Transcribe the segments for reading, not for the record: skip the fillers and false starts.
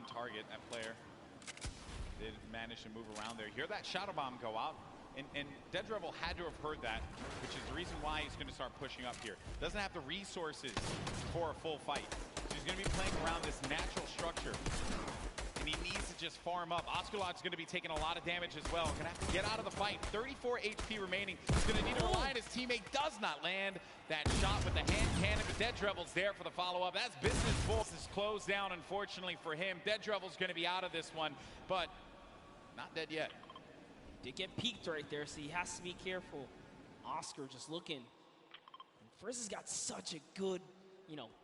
on target, that player. Did manage to move around there. Hear that shadow bomb go out. And Dead Rebel had to have heard that, which is the reason why he's going to start pushing up here. Doesn't have the resources for a full fight. So he's going to be playing around this natural structure. And he needs to just farm up. Osculot's going to be taking a lot of damage as well. Going to have to get out of the fight. 34 HP remaining. He's going to need to rely on his teammate. Does not land that shot with the hand cannon. But Dead Rebel's there for the follow-up. That's business. This is closed down, unfortunately, for him. Dead Rebel's going to be out of this one, but not dead yet. Did get peeked right there, so he has to be careful. Oscar just looking. Frizz has got such a good,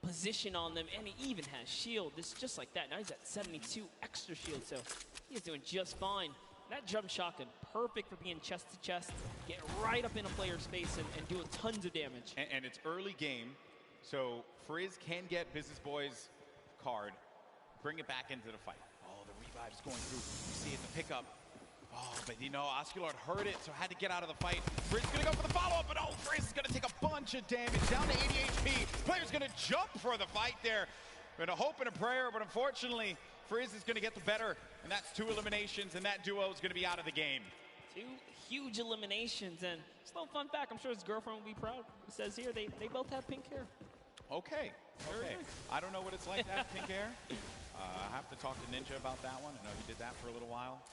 position on them, and he even has shield. This is just like that. Now he's at 72 extra shield, so he's doing just fine. That jump shotgun, perfect for being chest to chest, get right up in a player's face and doing tons of damage. And it's early game, so Frizz can get Business Boy's card, bring it back into the fight. Oh, the revive's going through. You see it, the pickup. Oh, but Osculot heard it, so had to get out of the fight. Frizz is going to go for the follow-up, but Frizz is going to take a bunch of damage, down to 80 HP. Player's going to jump for the fight there. Been a hope and a prayer, but unfortunately, Frizz is going to get the better, and that's 2 eliminations, and that duo is going to be out of the game. 2 huge eliminations, and just a little fun fact, I'm sure his girlfriend will be proud. It says here, they both have pink hair. Okay. I don't know what it's like to have pink hair. I have to talk to Ninja about that one. I know he did that for a little while.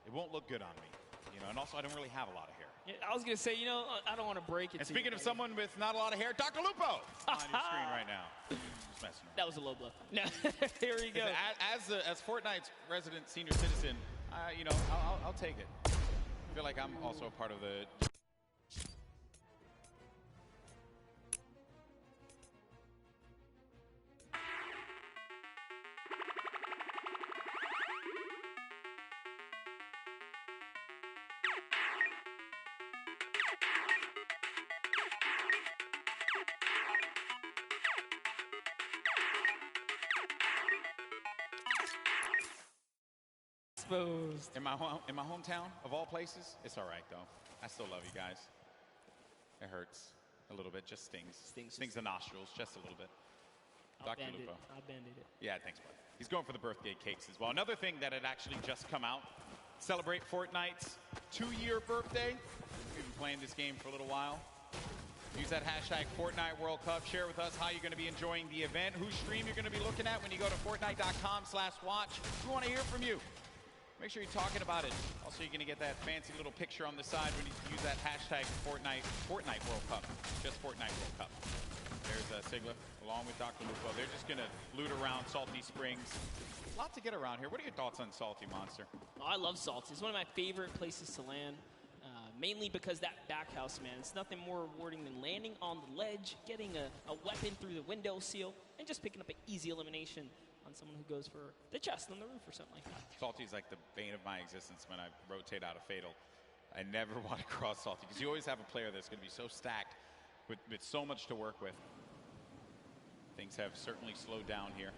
It won't look good on me, and also I don't really have a lot of hair. Yeah, I was going to say, I don't want to break it. And speaking of someone with not a lot of hair, Dr. Lupo on your screen right now. Just messing around. That was a low blow. No, here we go. As Fortnite's resident senior citizen, I'll take it. I feel like I'm also a part of the... In my hometown, of all places, it's all right, though. I still love you guys. It hurts a little bit, just stings. Stings the nostrils, just a little bit. Dr. Lupo. I'll band-aid it. Yeah, thanks, bud. He's going for the birthday cakes as well. Another thing that had actually just come out, celebrate Fortnite's 2-year birthday. We've been playing this game for a little while. Use that hashtag Fortnite World Cup. Share with us how you're going to be enjoying the event, whose stream you're going to be looking at when you go to Fortnite.com/watch. We want to hear from you. Make sure you're talking about it. Also, you're going to get that fancy little picture on the side when you use that hashtag Fortnite World Cup. Just Fortnite World Cup. There's Sigla along with Dr. Lupo. They're just going to loot around Salty Springs. A lot to get around here. What are your thoughts on Salty, Monster? Oh, I love Salty. It's one of my favorite places to land. Mainly because that back house, man, it's nothing more rewarding than landing on the ledge, getting a weapon through the window seal, and just picking up an easy elimination on someone who goes for the chest on the roof or something like that. Salty's like the bane of my existence when I rotate out of Fatal. I never want to cross Salty because you always have a player that's going to be so stacked with so much to work with. Things have certainly slowed down here.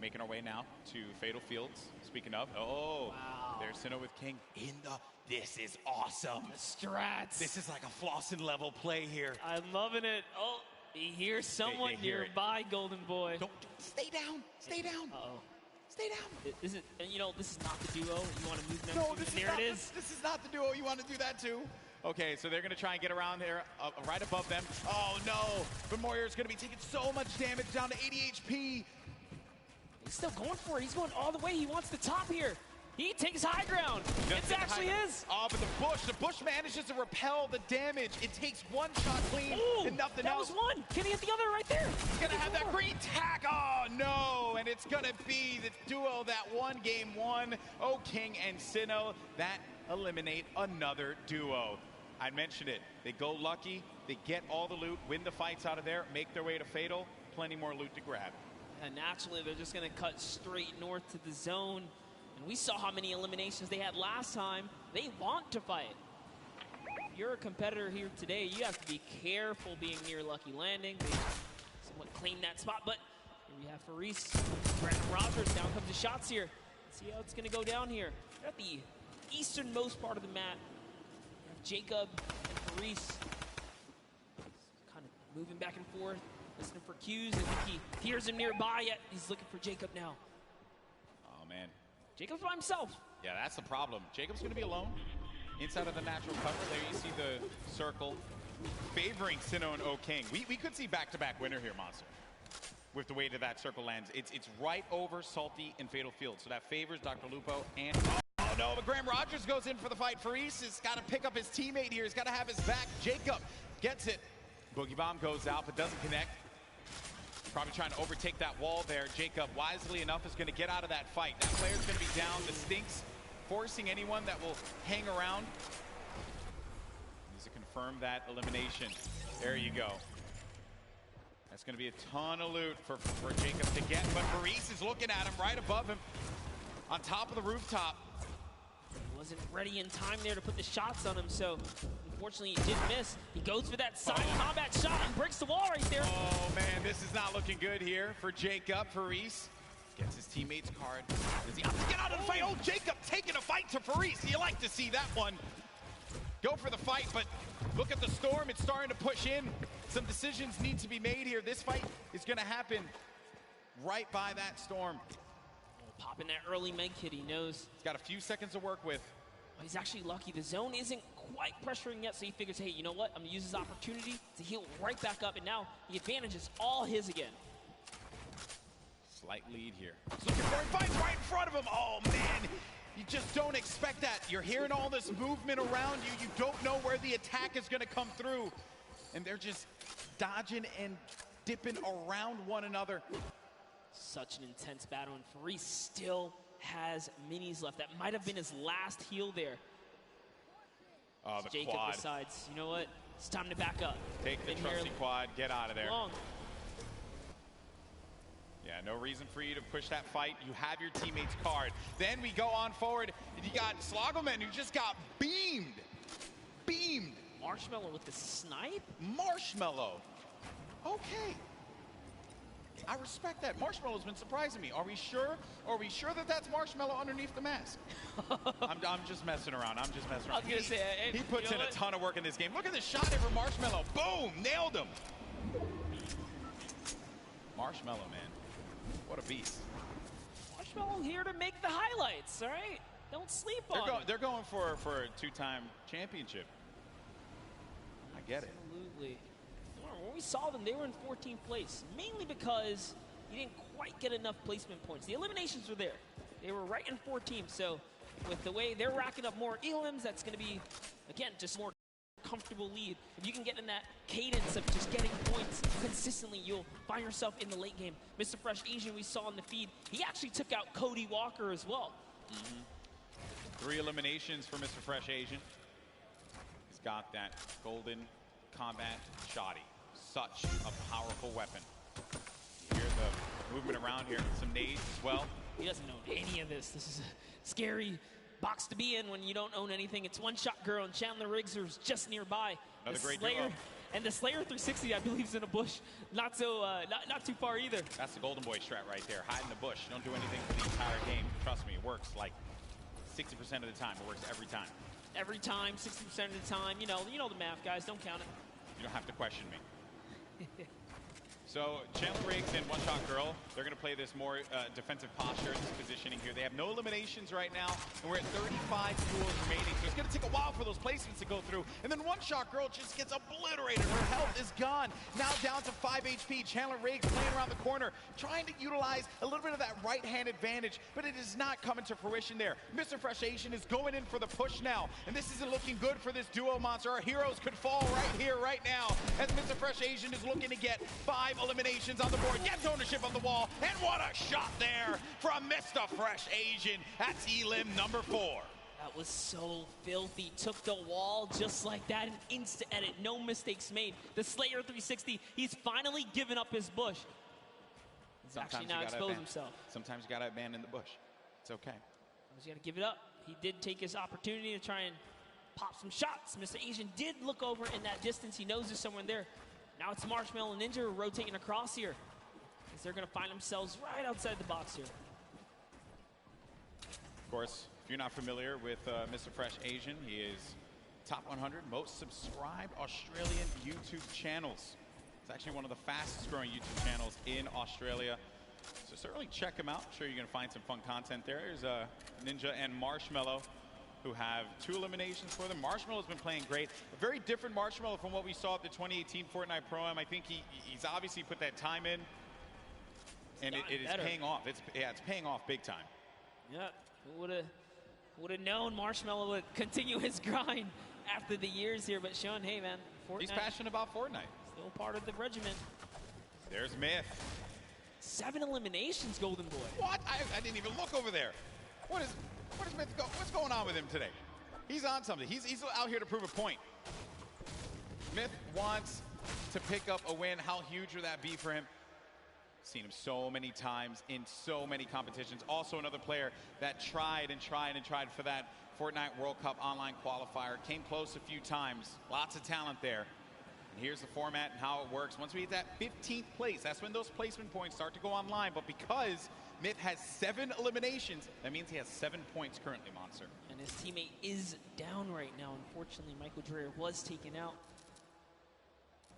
Making our way now to Fatal Fields. Speaking of, wow. There's Sinnoh with King in the... This is awesome. The strats. This is like a Flossin level play here. I'm loving it. Oh, he hears someone nearby, Golden Boy. Stay down. Stay down. Uh-oh. Stay down. This is not the duo. You want to move them? No, this is not the duo. You want to do that too? Okay, so they're going to try and get around there, right above them. Oh, no. But Moyer's going to be taking so much damage, down to 80 HP. He's still going for it. He's going all the way. He wants the top here. He takes high ground. It actually is. Oh, but the bush manages to repel the damage. It takes one shot clean and nothing else. That was one. Can he hit the other right there? He's going to have that green tack. Oh, no. And it's going to be the duo that won game 1. Oh, King and Sinnoh. That eliminate another duo. I mentioned it. They go lucky. They get all the loot, win the fights out of there, make their way to Fatal. Plenty more loot to grab. And naturally, they're just going to cut straight north to the zone. And we saw how many eliminations they had last time. They want to fight. If you're a competitor here today, you have to be careful being near Lucky Landing. They somewhat claimed that spot, but here we have Faris. Brandon Rogers, down comes the shots here. Let's see how it's going to go down here. They're at the easternmost part of the map. You have Jacob and Faris kind of moving back and forth, listening for cues. I think he hears him nearby, yet he's looking for Jacob now. man. Jacob's by himself. Yeah, that's the problem. Jacob's going to be alone inside of the natural cover. There you see the circle favoring Sinnoh and O-King. We could see back-to-back winner here, Monster, with the way that circle lands. It's right over Salty and Fatal Field, so that favors Dr. Lupo and... Oh no, but Graham Rogers goes in for the fight. Faris has got to pick up his teammate here. He's got to have his back. Jacob gets it. Boogie Bomb goes out, but doesn't connect. Probably trying to overtake that wall there. Jacob, wisely enough, is going to get out of that fight. That player's going to be down. The Stinks forcing anyone that will hang around. Needs to confirm that elimination. There you go. That's going to be a ton of loot for Jacob to get, but Faris is looking at him right above him on top of the rooftop. He wasn't ready in time there to put the shots on him, so unfortunately he did miss. He goes for that side combat shot and breaks the wall right there. Oh man, this is not looking good here for Jacob. Faris gets his teammate's card. Does he have to get out of the fight? Oh, Jacob taking a fight to Faris. You like to see that one. Go for the fight, but look at the storm. It's starting to push in. Some decisions need to be made here. This fight is going to happen right by that storm. Popping that early med kit, he knows. He's got a few seconds to work with. Well, he's actually lucky. The zone isn't quite pressuring yet, so he figures, hey, you know what? I'm gonna use this opportunity to heal right back up, and now the advantage is all his again. Slight lead here. He's looking for it, fights right in front of him. Oh man, you just don't expect that. You're hearing all this movement around you. You don't know where the attack is gonna come through. And they're just dodging and dipping around one another. Such an intense battle, and Faris still has minis left. That might have been his last heal there. Oh, the Jacob quad. decides, you know what? It's time to back up. Take the trusty quad, get out of there. Long. Yeah, no reason for you to push that fight. You have your teammate's card. Then we go on forward, and you got Slogoman, who just got beamed. Beamed. Marshmallow with the snipe? Marshmallow. Okay. I respect that. Marshmallow's been surprising me. Are we sure? Are we sure that that's Marshmallow underneath the mask? I'm just messing around. I'm just messing around. I was gonna say, hey, he puts in a ton of work in this game. Look at this shot here for Marshmallow. Boom! Nailed him. Marshmallow, man. What a beast. Marshmallow here to make the highlights, all right? Don't sleep on it. They're going for a two-time championship. I get it. Absolutely. When we saw them, they were in 14th place, mainly because you didn't quite get enough placement points. The eliminations were there. They were right in 14th, so with the way they're racking up more elims, that's going to be, again, just more comfortable lead. If you can get in that cadence of just getting points consistently, you'll find yourself in the late game. Mr. Fresh Asian, we saw in the feed, he actually took out Cody Walker as well. 3 eliminations for Mr. Fresh Asian. He's got that golden combat shoddy. Such a powerful weapon. You hear the movement around here. Some nades as well. He doesn't know any of this. This is a scary box to be in when you don't own anything. It's One Shot Girl and Chandler Riggs are just nearby. Another great Slayer, duo. and the Slayer 360, I believe, is in a bush. Not so, not too far either. That's the Golden Boy strat right there. Hide in the bush. Don't do anything for the entire game. Trust me, it works like 60% of the time. It works every time. Every time, 60% of the time. You know the math, guys. Don't count it. You don't have to question me. So Chandler Riggs and One Shot Girl, they're going to play this more defensive posture, this positioning here. They have no eliminations right now, and we're at 35 duels remaining. So it's going to take a while for those placements to go through. And then One Shot Girl just gets obliterated. Her health is gone. Now down to 5 HP. Chandler Riggs playing around the corner, trying to utilize a little bit of that right-hand advantage, but it is not coming to fruition there. Mr. Fresh Asian is going in for the push now, and this isn't looking good for this duo, Monster. Our heroes could fall right here, right now, as Mr. Fresh Asian is looking to get 5 eliminations on the board, gets ownership on the wall, and what a shot there from Mr. Fresh Asian. That's elim number 4. That was so filthy. Took the wall just like that, an instant edit, no mistakes made. The Slayer 360, he's finally given up his bush. He's actually now exposed himself. Sometimes you gotta abandon the bush. It's okay. He's gotta give it up. He did take his opportunity to try and pop some shots. Mr. Asian did look over in that distance. He knows there's someone there. Now it's Marshmallow and Ninja rotating across here, as they're going to find themselves right outside the box here. Of course, if you're not familiar with Mr. Fresh Asian, he is top 100 most subscribed Australian YouTube channels. It's actually one of the fastest growing YouTube channels in Australia. So certainly check him out. I'm sure you're going to find some fun content there. There's Ninja and Marshmello, who have 2 eliminations for them. Marshmello's been playing great. A very different Marshmello from what we saw at the 2018 Fortnite Pro-Am. I think he's obviously put that time in, and it is paying off. It's paying off big time. Yeah, would have known Marshmello would continue his grind after the years here, but showing, hey man, Fortnite. He's passionate about Fortnite. Still part of the regiment. There's Myth. 7 eliminations, Golden Boy. What? I didn't even look over there. What is Myth what's going on with him today? He's on something. He's out here to prove a point. Myth wants to pick up a win. How huge would that be for him? Seen him so many times in so many competitions. Also another player that tried for that Fortnite World Cup online qualifier. Came close a few times. Lots of talent there. And here's the format and how it works. Once we hit that 15th place, that's when those placement points start to go online. But because Myth has 7 eliminations, that means he has 7 points currently, Monster. And his teammate is down right now. Unfortunately, Michael Dreher was taken out.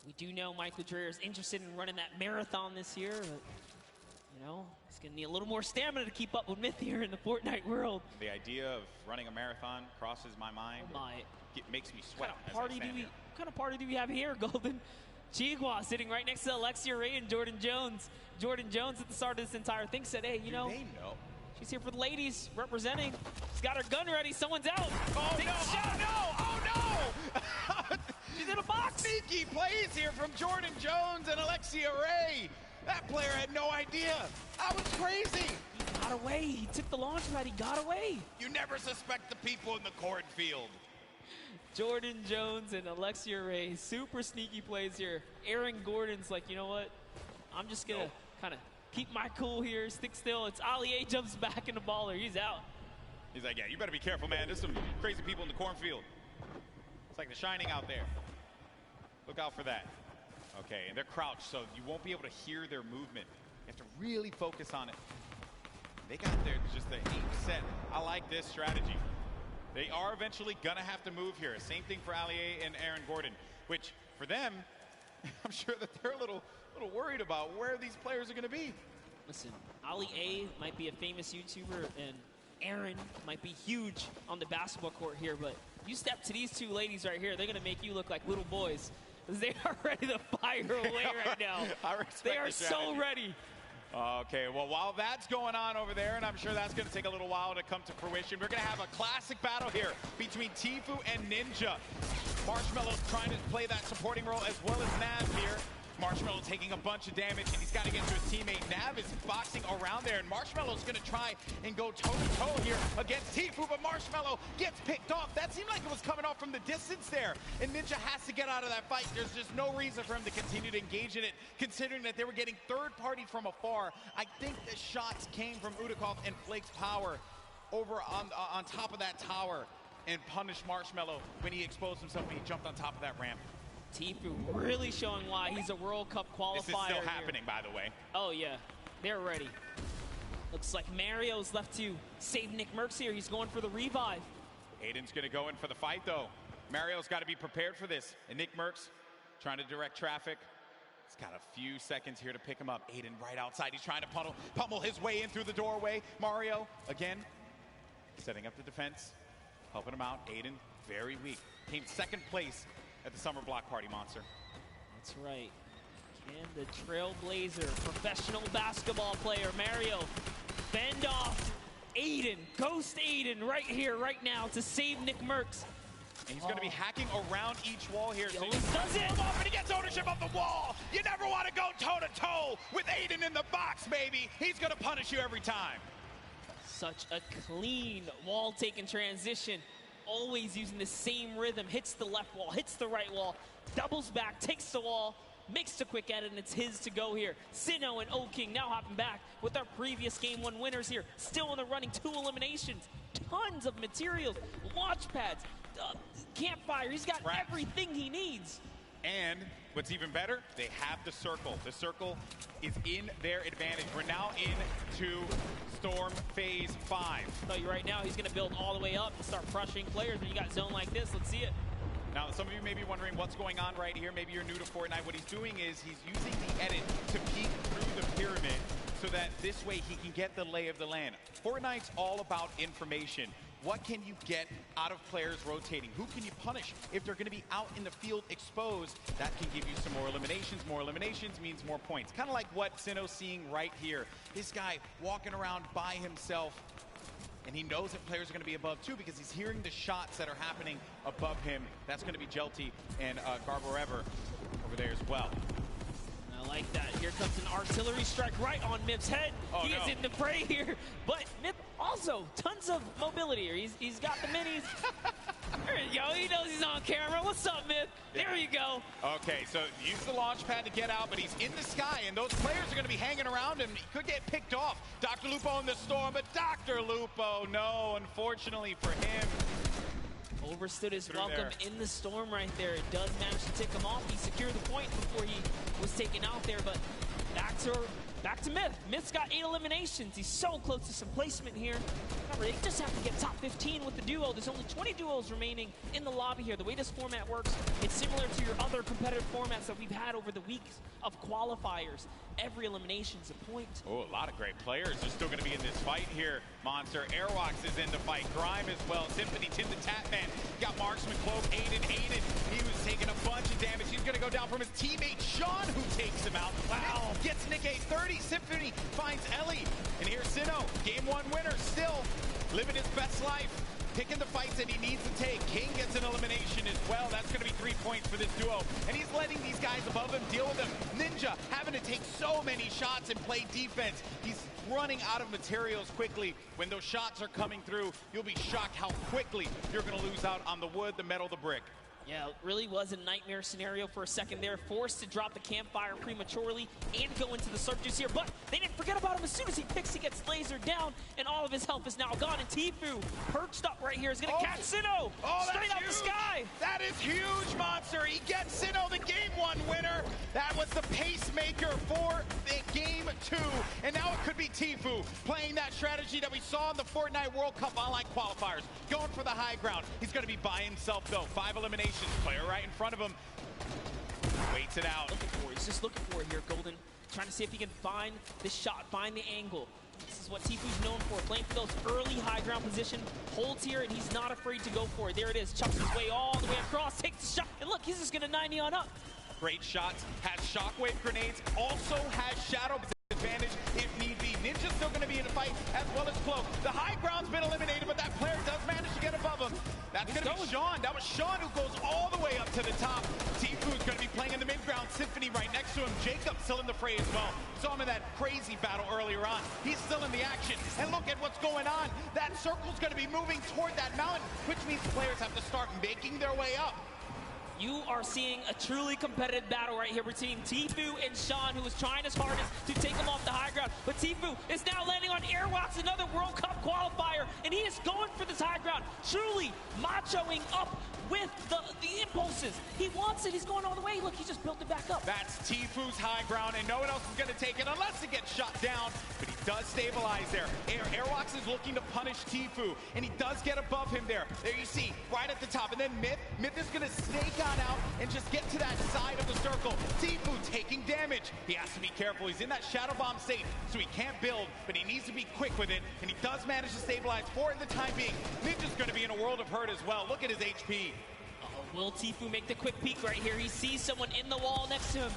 We do know Michael Dreher is interested in running that marathon this year, but, you know, he's going to need a little more stamina to keep up with Myth here in the Fortnite world. The idea of running a marathon crosses my mind. Oh my. It makes me sweat. What kind of party do we have here, Golden? Chigua sitting right next to Alexia Ray and Jordan Jones. Jordan Jones at the start of this entire thing said, hey, you know, she's here for the ladies representing. She's got her gun ready. Someone's out. Oh, no. Shot. Oh, no. She's in a box. Sneaky plays here from Jordan Jones and Alexia Ray. That player had no idea. That was crazy. He got away. He took the launch pad. He got away. You never suspect the people in the cornfield. Jordan Jones and Alexia Ray, super sneaky plays here. Aaron Gordon's like, you know what? I'm just going to kind of keep my cool here, stick still. It's Ali A jumps back in the baller. He's out. He's like, yeah, you better be careful, man. There's some crazy people in the cornfield. It's like The Shining out there. Look out for that. Okay, and they're crouched, so you won't be able to hear their movement. You have to really focus on it. They got their just the aim set. I like this strategy. They are eventually going to have to move here. Same thing for Ali A and Aaron Gordon, which for them, I'm sure that they're a little worried about where these players are going to be. Listen, Ali A might be a famous YouTuber, and Aaron might be huge on the basketball court here, but you step to these 2 ladies right here, they're going to make you look like little boys. They are ready to fire away right now. They are so ready. Okay, well, while that's going on over there, and I'm sure that's going to take a little while to come to fruition, we're going to have a classic battle here between Tfue and Ninja. Marshmello's trying to play that supporting role as well as Nav here. Marshmello taking a bunch of damage, and he's got to get to his teammate. Nav is boxing around there, and Marshmello's going to try and go toe-to-toe here against Tfue, but Marshmello gets picked off. That seemed like it was coming off from the distance there, and Ninja has to get out of that fight. There's just no reason for him to continue to engage in it, considering that they were getting third-party from afar. I think the shots came from Udakov and Flake's power over on top of that tower and punished Marshmello when he exposed himself and he jumped on top of that ramp. Tfue really showing why he's a World Cup qualifier. This is still happening, by the way. Oh, yeah. They're ready. Looks like Mario's left to save Nick Merckx here. He's going for the revive. Aiden's going to go in for the fight, though. Mario's got to be prepared for this. And Nick Merckx trying to direct traffic. He's got a few seconds here to pick him up. Aiden right outside. He's trying to pummel his way in through the doorway. Mario, again, setting up the defense, helping him out. Aiden, very weak. Came 2nd place at the Summer Block Party, Monster. That's right. Can the Trailblazer, professional basketball player, Mario, fend off Aiden, ghost Aiden right here, right now to save Nick Merckx. And he's going to be hacking around each wall here. So he does it! Off and he gets ownership of the wall. You never want to go toe-to-toe with Aiden in the box, baby. He's going to punish you every time. Such a clean wall-taking transition. Always using the same rhythm. Hits the left wall, hits the right wall, doubles back, takes the wall, makes the quick edit, and it's his to go here. Sinnoh and O-King now hopping back with our previous Game 1 winners here. Still in the running, 2 eliminations. Tons of materials, launch pads, campfire. He's got everything he needs. And what's even better, they have the circle. The circle is in their advantage. We're now into Storm Phase 5. I'll tell you right now, he's going to build all the way up and start crushing players when you got zone like this. Let's see it. Now, some of you may be wondering what's going on right here. Maybe you're new to Fortnite. What he's doing is he's using the edit to peek through the pyramid so that this way he can get the lay of the land. Fortnite's all about information. What can you get out of players rotating? Who can you punish? If they're going to be out in the field exposed, that can give you some more eliminations. More eliminations means more points. Kind of like what Sinnoh's seeing right here. This guy walking around by himself, and he knows that players are going to be above too because he's hearing the shots that are happening above him. That's going to be Jelty and Garborever over there as well. I like that. Here comes an artillery strike right on Myth's head. He is in the fray here. But Myth also tons of mobility here. He's got the minis. There you go. He knows he's on camera. What's up, Myth? There you go. Okay, so use the launch pad to get out, but he's in the sky, and those players are going to be hanging around him. He could get picked off. Dr. Lupo in the storm, but Dr. Lupo, no, unfortunately for him. Overstood his welcome in the storm right there. It does manage to tick him off. He secured the point before he was taken out there, but back to Myth. Myth's got 8 eliminations. He's so close to some placement here. Remember, they just have to get top 15 with the duo. There's only 20 duos remaining in the lobby here. The way this format works, it's similar to your other competitive formats that we've had over the weeks of qualifiers. Every elimination's a point. Oh, a lot of great players are still going to be in this fight here. Monster, Airwalks is in the fight. Grime as well. Symphony, Tim the Tatman. Got Marksman, Cloak, Aiden. He was taking a bunch of damage. He's going to go down from his teammate, Sean, who takes him out. Wow. Gets Nick a 30. Symphony finds Ellie. And here's Sinnoh, game 1 winner, still living his best life. Picking the fights that he needs to take. King gets an elimination as well. That's going to be 3 points for this duo. And he's letting these guys above him deal with him. Ninja having to take so many shots and play defense. He's running out of materials quickly. When those shots are coming through, you'll be shocked how quickly you're going to lose out on the wood, the metal, the brick. Yeah, it really was a nightmare scenario for a second there. Forced to drop the campfire prematurely and go into the surf juice here. But they didn't forget about him. As soon as he picks, he gets lasered down, and all of his health is now gone. And Tfue, perched up right here, is going to catch Sinnoh straight out the sky. That is huge, Monster. He gets Sinnoh, the game 1 winner. That was the pacemaker for the game 2. And now it could be Tfue playing that strategy that we saw in the Fortnite World Cup online qualifiers. Going for the high ground. He's going to be by himself, though. 5 eliminations. Player right in front of him. Waits it out. He's just looking for it here, Golden. Trying to see if he can find the shot, find the angle. This is what Tfue's known for, playing for those early high ground position. Holds here, and he's not afraid to go for it. There it is. Chucks his way all the way across, takes the shot, and look, he's just going to 90 on up. Great shots. Has shockwave grenades. Also has shadow advantage if need be. Ninja's still going to be in the fight, as well as Cloak. The high ground's been eliminated, but that player does manage to get above him. That's going to be Sean. That was Sean who goes all the way up to the top. Tfue's going to be playing in the mid-ground. Symphony right next to him. Jacob still in the fray as well. Saw him in that crazy battle earlier on. He's still in the action. And look at what's going on. That circle's going to be moving toward that mountain, which means players have to start making their way up. You are seeing a truly competitive battle right here between Tfue and Sean, who is trying his hardest to take him off the high ground. But Tfue is now landing on Airwalks, another World Cup qualifier, and he is going for this high ground, truly machoing up with the impulses. He wants it. He's going all the way. Look, he just built it back up. That's Tfue's high ground, and no one else is going to take it unless it gets shot down. But he does stabilize there. Airwalks is looking to punish Tfue, and he does get above him there. There you see, right at the top. And then Myth is going to snake on out and just get to that side of the circle. Tfue taking damage. He has to be careful. He's in that shadow bomb state, so he can't build, but he needs to be quick with it, and he does manage to stabilize for the time being. Ninja's going to be in a world of hurt as well. Look at his HP. Will Tfue make the quick peek right here? He sees someone in the wall next to him.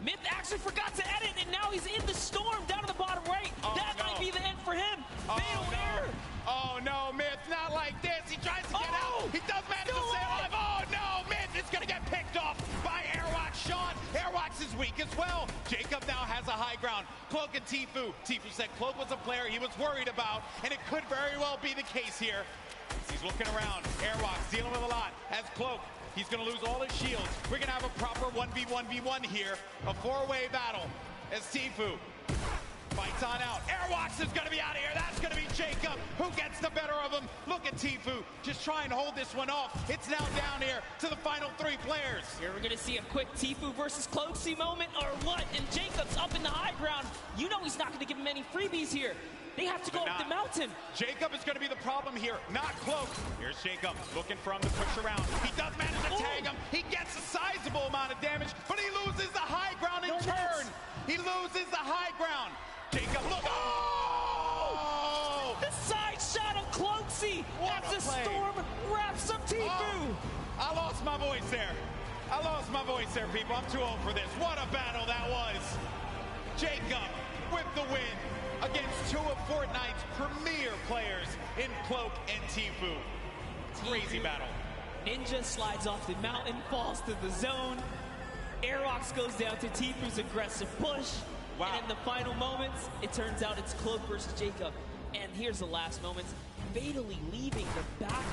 Myth actually forgot to edit, and now he's in the storm down to the bottom right. That might be the end for him. Fatal error. Oh no, Myth, not like this. He tries to get out. He does manage to stay alive. Oh no, Myth is going to get picked off by Airwalks. Sean, Airwalks is weak as well. Jacob now has a high ground. Cloak and Tfue. Tfue said Cloak was a player he was worried about, and it could very well be the case here. He's looking around. Airwalks dealing with a lot. As Cloak, he's going to lose all his shields. We're going to have a proper 1v1v1 here. A 4-way battle as Tfue fights on out. Airwalks is going to be out of here. That's going to be Jacob who gets the better of him. Look at Tfue just trying to hold this one off. It's now down here to the final 3 players. Here we're going to see a quick Tfue versus Cloaksy moment or what? And Jacob's up in the high ground. You know he's not going to give him any freebies here. They have to go up the mountain. Jacob is going to be the problem here, not Cloak. Here's Jacob looking for him to push around. He does manage to tag him. He gets a sizable amount of damage, but he loses the high ground in turn. He loses the high ground. Jacob, look! Oh! The side shot of Cloaksy as the Storm wraps up Tifu. Oh, I lost my voice there. People. I'm too old for this. What a battle that was. Jacob with the win against two of Fortnite's premier players in Cloak and Tifu. Crazy battle. Ninja slides off the mountain, falls to the zone. Airwalks goes down to Tifu's aggressive push. Wow. And in the final moments, it turns out it's Cloak versus Jacob. And here's the last moments, fatally leaving the back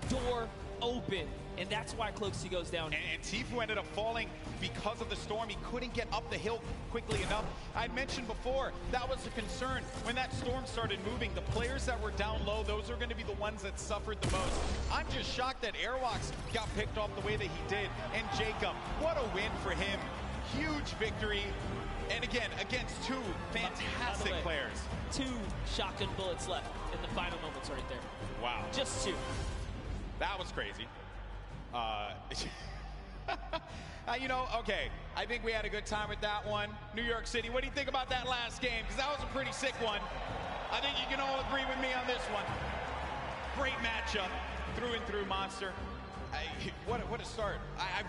door open. And that's why Cloaksy goes down. And Tifu ended up falling because of the storm. He couldn't get up the hill quickly enough. I mentioned before, that was a concern. When that storm started moving, the players that were down low, those are going to be the ones that suffered the most. I'm just shocked that Airwalks got picked off the way that he did. And Jacob, what a win for him. Huge victory. And again, against two fantastic players. 2 shotgun bullets left in the final moments right there. Wow. Just 2. That was crazy. You know, okay, I think we had a good time with that one. New York City, what do you think about that last game? Because that was a pretty sick one. I think you can all agree with me on this one. Great matchup, through and through monster. What a start. I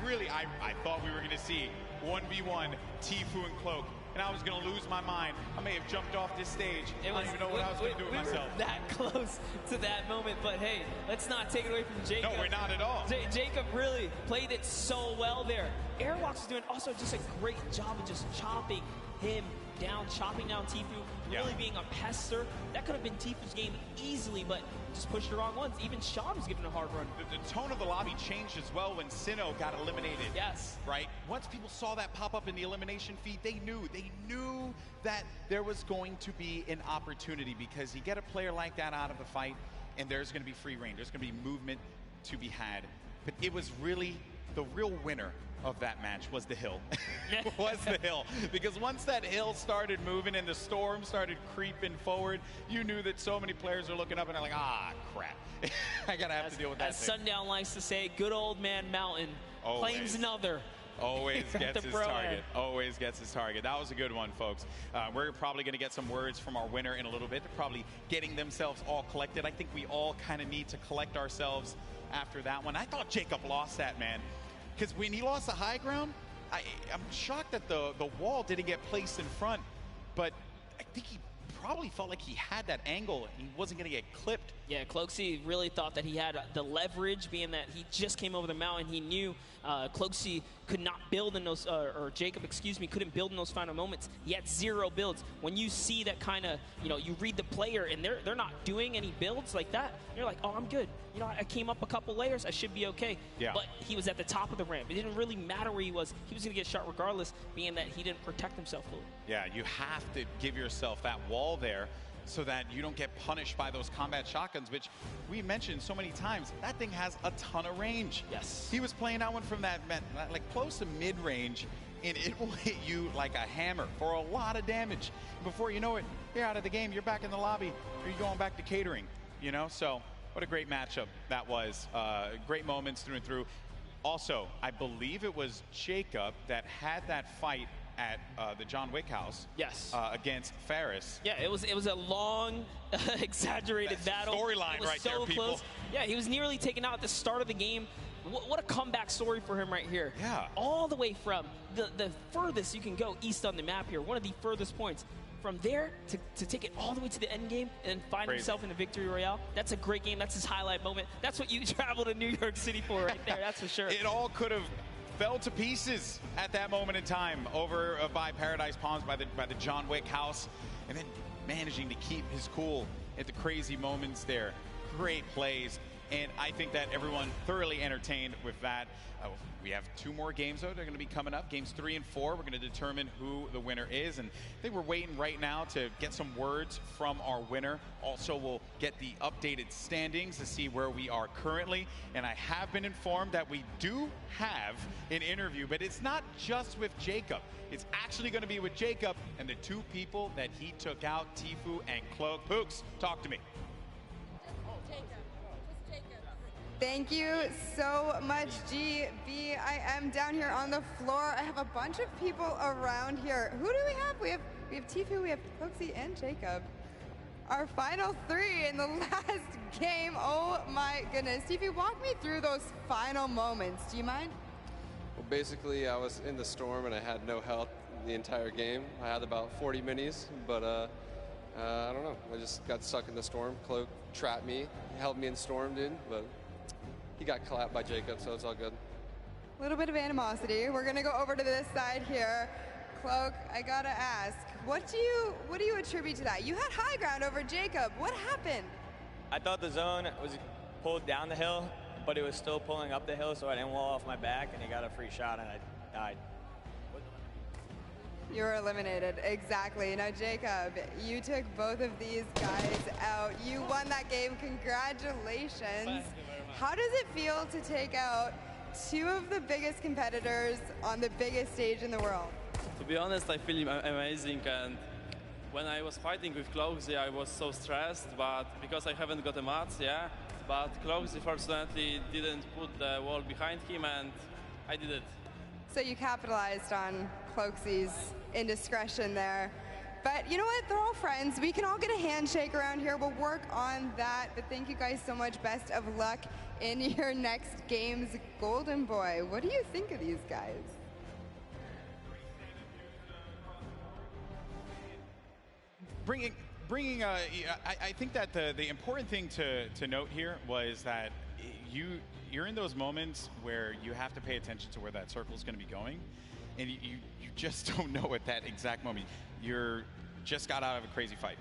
thought we were going to see 1v1 Tifu and Cloak, and I was going to lose my mind. I may have jumped off this stage. I don't even know what I was going to do with myself. We were that close to that moment, but hey, let's not take it away from Jacob. No, we're not at all. Jacob really played it so well there. Airwalks is doing also just a great job of just chopping him down, chopping down Tifu, really being a pester. That could have been Tifu's game easily, but just pushed the wrong ones. Even Sean was giving a hard run. The tone of the lobby changed as well when Sinnoh got eliminated. Yes. Right? Once people saw that pop up in the elimination feed, they knew that there was going to be an opportunity, because you get a player like that out of the fight, and there's going to be free reign. There's going to be movement to be had. But it was really the real winner of that match was the hill. Was the hill. Because once that hill started moving and the storm started creeping forward, you knew that so many players are looking up and they're like, ah, crap. I gotta have to deal with that. As Sundown likes to say, good old man Mountain claims another. Always gets his target. Always gets his target. That was a good one, folks. We're probably going to get some words from our winner in a little bit. They're probably getting themselves all collected. I think we all kind of need to collect ourselves after that one. I thought Jacob lost that, man. Because when he lost the high ground, I'm shocked that the wall didn't get placed in front. But I think he probably felt like he had that angle and he wasn't going to get clipped. Yeah, Cloaksy really thought that he had the leverage, being that he just came over the mountain. He knew Cloaksy could not build in those, or Jacob, excuse me, couldn't build in those final moments. He had 0 builds. When you see that kind of, you read the player and they're not doing any builds like that, you're like, oh, I'm good. I came up a couple layers. I should be okay. Yeah. But he was at the top of the ramp. It didn't really matter where he was. He was going to get shot regardless, being that he didn't protect himself fully. Yeah, you have to give yourself that wall there so that you don't get punished by those combat shotguns, which we mentioned so many times. That thing has a ton of range. Yes. He was playing that one from that, like close to mid-range, and it will hit you like a hammer for a lot of damage. Before you know it, you're out of the game, you're back in the lobby, or you're going back to catering, So what a great matchup that was. Great moments through and through. Also, I believe it was Jacob that had that fight at the John Wick house. Yes. Against Ferris. Yeah, it was a long, exaggerated battle. Storyline right so there, people. Close. Yeah, he was nearly taken out at the start of the game. What a comeback story for him right here. Yeah. All the way from the furthest you can go east on the map here, one of the furthest points. From there to take it all the way to the end game and find himself in the victory royale, that's a great game. That's his highlight moment. That's what you travel to New York City for right there, that's for sure. It all could have fell to pieces at that moment in time over by Paradise Palms, by the John Wick house, and then managing to keep his cool at the crazy moments there. Great plays, and I think that everyone thoroughly entertained with that. We have 2 more games, though. They're going to be coming up. Games 3 and 4. We're going to determine who the winner is. And I think we're waiting right now to get some words from our winner. Also, we'll get the updated standings to see where we are currently. And I have been informed that we do have an interview, but it's not just with Jacob. It's actually going to be with Jacob and the 2 people that he took out, Tifu and Cloak. Pooks, talk to me. Thank you so much, GB. I am down here on the floor. I have a bunch of people around here. Who do we have? We have We have Tfue, we have Cloakzy, and Jacob. Our final three in the last game. Oh my goodness. Tfue, walk me through those final moments. Do you mind? Well, basically, I was in the storm and I had no health the entire game. I had about 40 minis, but I don't know. I just got stuck in the storm. Cloak trapped me, held me in storm, dude, but he got clapped by Jacob, so it's all good. A little bit of animosity. We're gonna go over to this side here. Cloak, I gotta ask, what do you attribute to that? You had high ground over Jacob. What happened? I thought the zone was pulled down the hill, but it was still pulling up the hill, so I didn't wall off my back, and he got a free shot, and I died. You were eliminated, exactly. Now, Jacob, you took both of these guys out. You won that game, congratulations. Thank you very much. How does it feel to take out two of the biggest competitors on the biggest stage in the world? To be honest, I feel amazing, and when I was fighting with Cloakzy, I was so stressed, but because I haven't got a match, yeah. But Cloakzy fortunately didn't put the wall behind him, and I did it. So you capitalized on Cloakzy's indiscretion there. But you know what? They're all friends. We can all get a handshake around here. We'll work on that. But thank you guys so much. Best of luck in your next games. Golden Boy, what do you think of these guys? I think that the important thing to note here was that you're in those moments where you have to pay attention to where that circle is going to be going, and you just don't know at that exact moment. You're just got out of a crazy fight.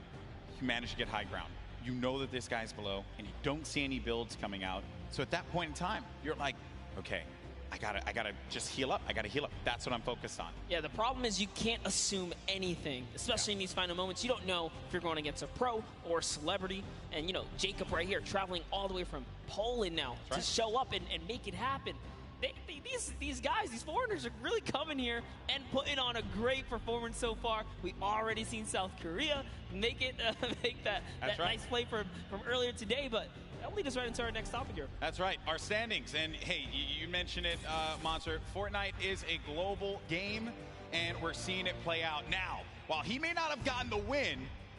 You managed to get high ground. You know that this guy's below, and you don't see any builds coming out. So at that point in time, you're like, okay, I gotta just heal up. I gotta heal up. That's what I'm focused on. Yeah, the problem is you can't assume anything, especially in these final moments. You don't know if you're going against a pro or a celebrity. And, you know, Jacob right here traveling all the way from Poland now to show up and make it happen. These guys, these foreigners are really coming here and putting on a great performance so far. We already seen South Korea make that nice play from earlier today, but that'll lead us right into our next topic here. That's right, our standings. And hey, you mentioned it, Monster. Fortnite is a global game, and we're seeing it play out now. While he may not have gotten the win,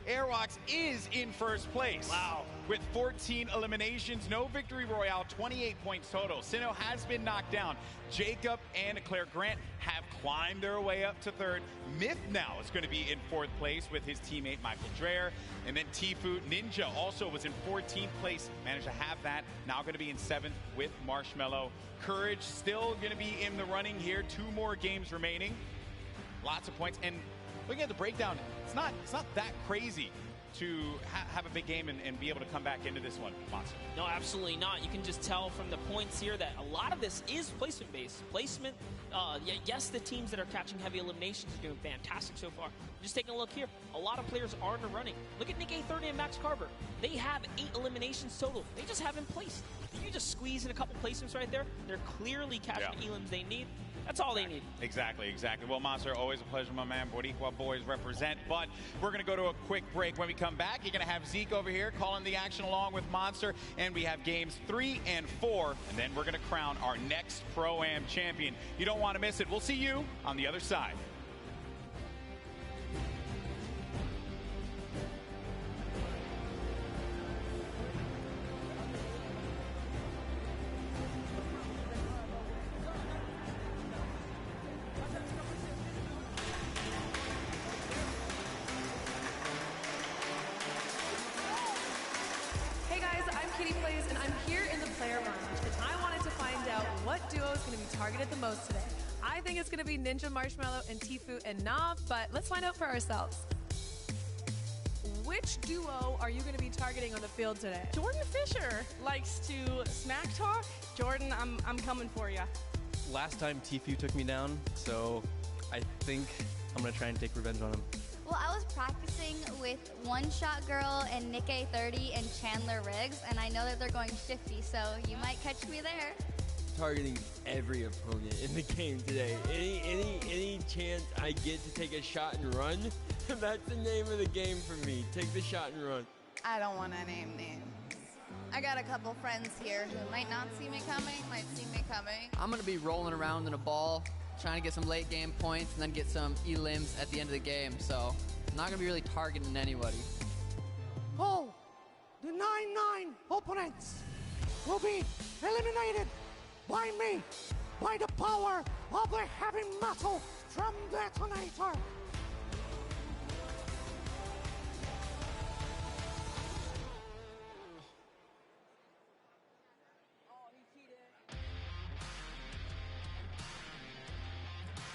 Airwalks is in first place. Wow. With 14 eliminations, no victory royale, 28 points total. Sinnoh has been knocked down. Jacob and Claire Grant have climbed their way up to third. Myth now is going to be in fourth place with his teammate Michael Dreher. And then Tfue Ninja also was in 14th place, managed to have that. Now going to be in 7th with Marshmello. Courage still going to be in the running here. 2 more games remaining. Lots of points. And looking at the breakdown, it's not that crazy to have a big game and be able to come back into this one, Monster. No, absolutely not. You can just tell from the points here that a lot of this is placement-based. Placement, yes, the teams that are catching heavy eliminations are doing fantastic so far. Just taking a look here, a lot of players are in the running. Look at Nick A30 and Max Carver. They have 8 eliminations total. They just haven't placed. If you just squeeze in a couple placements right there, they're clearly catching the elims they need. That's all they need. Exactly. Well, Monster, always a pleasure, my man. Boricua boys represent. But we're going to go to a quick break. When we come back, you're going to have Zeke over here calling the action along with Monster. And we have games 3 and 4. And then we're going to crown our next Pro-Am champion. You don't want to miss it. We'll see you on the other side. Targeted the most today. I think it's going to be Ninja, Marshmello, and Tfue and Nav, but let's find out for ourselves. Which duo are you going to be targeting on the field today? Jordan Fisher likes to smack talk. Jordan, I'm coming for you. Last time Tfue took me down, so I think I'm going to try and take revenge on him. Well, I was practicing with One Shot Girl and Nick A30 and Chandler Riggs, and I know that they're going 50, so you might catch me there. Targeting every opponent in the game today. Any chance I get to take a shot and run, that's the name of the game for me. Take the shot and run. I don't want to name names. I got a couple friends here who might not see me coming, might see me coming. I'm going to be rolling around in a ball, trying to get some late game points and then get some elims at the end of the game. So not going to be really targeting anybody. Oh, the 9-9 opponents will be eliminated by me, by the power of the heavy metal drum detonator.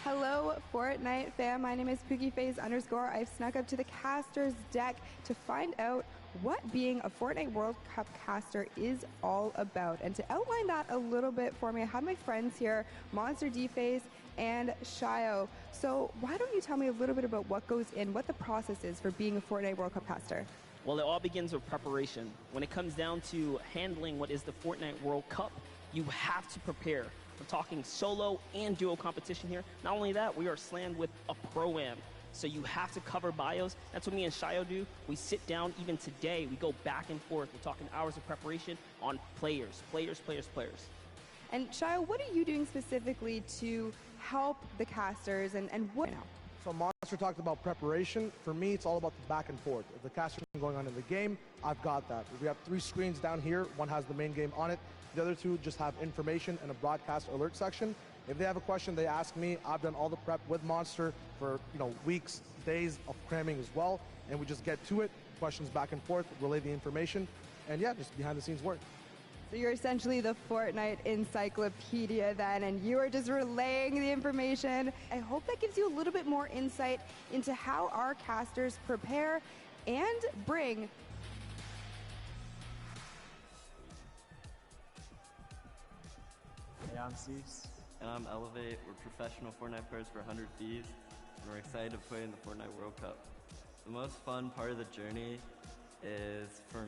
Hello, Fortnite fam. My name is PookieFaze_. I've snuck up to the caster's deck to find out what being a Fortnite World Cup caster is all about. And to outline that a little bit for me, I have my friends here, Monster D-Face and Shio. So why don't you tell me a little bit about what goes in, what the process is for being a Fortnite World Cup caster? Well, it all begins with preparation. When it comes down to handling what is the Fortnite World Cup, you have to prepare. We're talking solo and duo competition here. Not only that, we are slammed with a pro-am. So you have to cover bios. That's what me and Shio do. We sit down, even today, we go back and forth. We're talking hours of preparation on players. And Shio, what are you doing specifically to help the casters and what now? So Monster talked about preparation. For me, it's all about the back and forth. If the caster is going on in the game, I've got that. We have 3 screens down here. One has the main game on it. The other 2 just have information and a broadcast alert section. If they have a question, they ask me. I've done all the prep with Monster for weeks, days of cramming as well, and we just get to it. Questions back and forth, relay the information, and yeah, just behind the scenes work. So you're essentially the Fortnite encyclopedia then, and you are just relaying the information. I hope that gives you a little bit more insight into how our casters prepare and bring. Hey, I'm Cease. And I'm Elevate. We're professional Fortnite players for 100 Thieves, and we're excited to play in the Fortnite World Cup. The most fun part of the journey is for